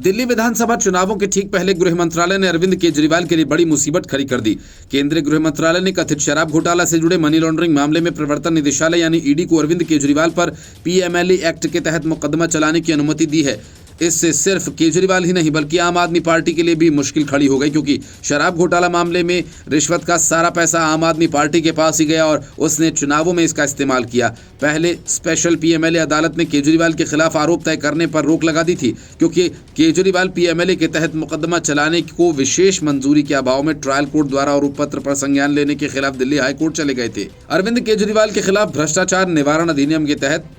दिल्ली विधानसभा चुनावों के ठीक पहले गृह मंत्रालय ने अरविंद केजरीवाल के लिए बड़ी मुसीबत खड़ी कर दी। केंद्रीय गृह मंत्रालय ने कथित शराब घोटाला से जुड़े मनी लॉन्ड्रिंग मामले में प्रवर्तन निदेशालय यानी ईडी को अरविंद केजरीवाल पर पीएमएलए एक्ट के तहत मुकदमा चलाने की अनुमति दी है। इससे सिर्फ केजरीवाल ही नहीं बल्कि आम आदमी पार्टी के लिए भी मुश्किल खड़ी हो गई, क्योंकि शराब घोटाला मामले में रिश्वत का सारा पैसा आम आदमी पार्टी के पास ही गया और उसने चुनावों में इसका इस्तेमाल किया। पहले स्पेशल पीएमएलए अदालत ने केजरीवाल के खिलाफ आरोप तय करने पर रोक लगा दी थी, क्योंकि केजरीवाल पीएमएलए के तहत मुकदमा चलाने को विशेष मंजूरी के अभाव में ट्रायल कोर्ट द्वारा आरोप पत्र पर संज्ञान लेने के खिलाफ दिल्ली हाईकोर्ट चले गए थे। अरविंद केजरीवाल के खिलाफ भ्रष्टाचार निवारण अधिनियम के तहत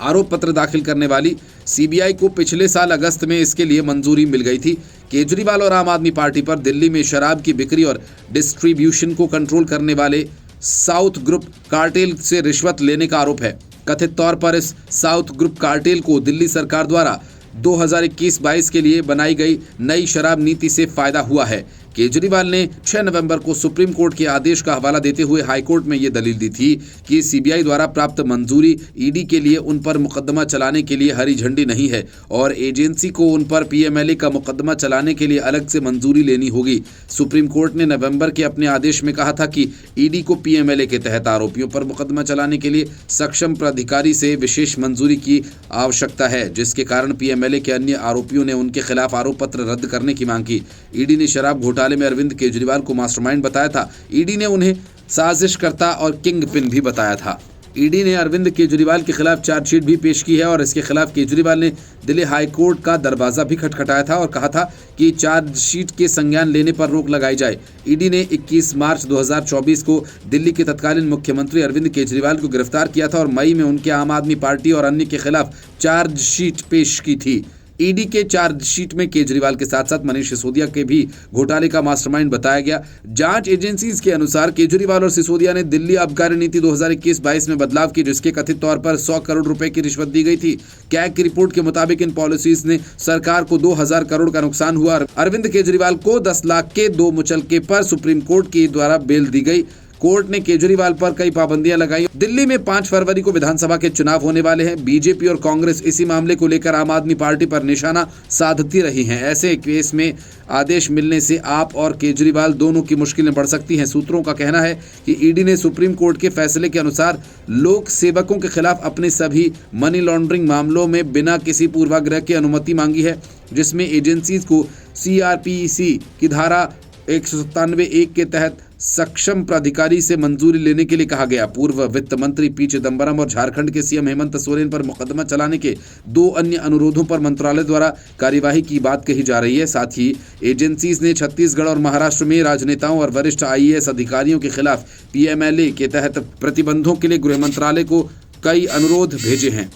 आरोप पत्र दाखिल करने वाली सीबीआई को पिछले साल अगस्त में इसके लिए मंजूरी मिल गई थी। केजरीवाल और आम आदमी पार्टी पर दिल्ली में शराब की बिक्री और डिस्ट्रीब्यूशन को कंट्रोल करने वाले साउथ ग्रुप कार्टेल से रिश्वत लेने का आरोप है। कथित तौर पर इस साउथ ग्रुप कार्टेल को दिल्ली सरकार द्वारा 2021-22 के लिए बनाई गई नई शराब नीति से फायदा हुआ है। केजरीवाल ने 6 नवंबर को सुप्रीम कोर्ट के आदेश का हवाला देते हुए हाईकोर्ट में ये दलील दी थी कि सीबीआई द्वारा प्राप्त मंजूरी ईडी के लिए उन पर मुकदमा चलाने के लिए हरी झंडी नहीं है और एजेंसी को उन पर पीएमएलए का मुकदमा चलाने के लिए अलग से मंजूरी लेनी होगी। सुप्रीम कोर्ट ने नवंबर के अपने आदेश में कहा था कि ईडी को पीएमएलए के तहत आरोपियों पर मुकदमा चलाने के लिए सक्षम प्राधिकारी से विशेष मंजूरी की आवश्यकता है, जिसके कारण पीएमएलए के अन्य आरोपियों ने उनके खिलाफ आरोप पत्र रद्द करने की मांग की। ईडी ने शराब घोटाले में अरविंद केजरीवाल को मास्टरमाइंड बताया था। ईडी ने उन्हें साजिशकर्ता और किंग पिन भी बताया था। ईडी ने अरविंद केजरीवाल के खिलाफ चार्जशीट भी पेश की है और इसके खिलाफ केजरीवाल ने दिल्ली हाईकोर्ट का दरवाजा भी खटखटाया था और कहा था कि चार्जशीट के संज्ञान लेने पर रोक लगाई जाए। ईडी ने 21 मार्च 2024 को दिल्ली के तत्कालीन मुख्यमंत्री अरविंद केजरीवाल को गिरफ्तार किया था और मई में उनके आम आदमी पार्टी और अन्य के खिलाफ चार्जशीट पेश की थी। ईडी के चार्जशीट में केजरीवाल के साथ साथ मनीष सिसोदिया के भी घोटाले का मास्टरमाइंड बताया गया। जांच एजेंसीज के अनुसार केजरीवाल और सिसोदिया ने दिल्ली आबकारी नीति 2021-22 में बदलाव की, जिसके कथित तौर पर 100 करोड़ रुपए की रिश्वत दी गई थी। कैग की रिपोर्ट के मुताबिक इन पॉलिसीज ने सरकार को 2000 करोड़ का नुकसान हुआ। अरविंद केजरीवाल को 10 लाख के 2 मुचलके पर सुप्रीम कोर्ट के द्वारा बेल दी गई। कोर्ट ने केजरीवाल पर कई पाबंदियां लगाई। दिल्ली में 5 फरवरी को विधानसभा के चुनाव होने वाले हैं। बीजेपी और कांग्रेस इसी मामले को लेकर आम आदमी पार्टी पर निशाना साधती रही हैं। ऐसे केस में आदेश मिलने से आप और केजरीवाल दोनों की मुश्किलें बढ़ सकती हैं। सूत्रों का कहना है कि ईडी ने सुप्रीम कोर्ट के फैसले के अनुसार लोक सेवकों के खिलाफ अपने सभी मनी लॉन्ड्रिंग मामलों में बिना किसी पूर्वाग्रह की अनुमति मांगी है, जिसमें एजेंसीज को सीआरपीसी की धारा 197(1) के तहत सक्षम प्राधिकारी से मंजूरी लेने के लिए कहा गया। पूर्व वित्त मंत्री पी चिदम्बरम और झारखंड के सीएम हेमंत सोरेन पर मुकदमा चलाने के 2 अन्य अनुरोधों पर मंत्रालय द्वारा कार्यवाही की बात कही जा रही है। साथ ही एजेंसीज ने छत्तीसगढ़ और महाराष्ट्र में राजनेताओं और वरिष्ठ आईएएस अधिकारियों के खिलाफ पीएमएलए के तहत प्रतिबंधों के लिए गृह मंत्रालय को कई अनुरोध भेजे हैं।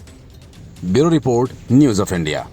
Bureau report, news of India.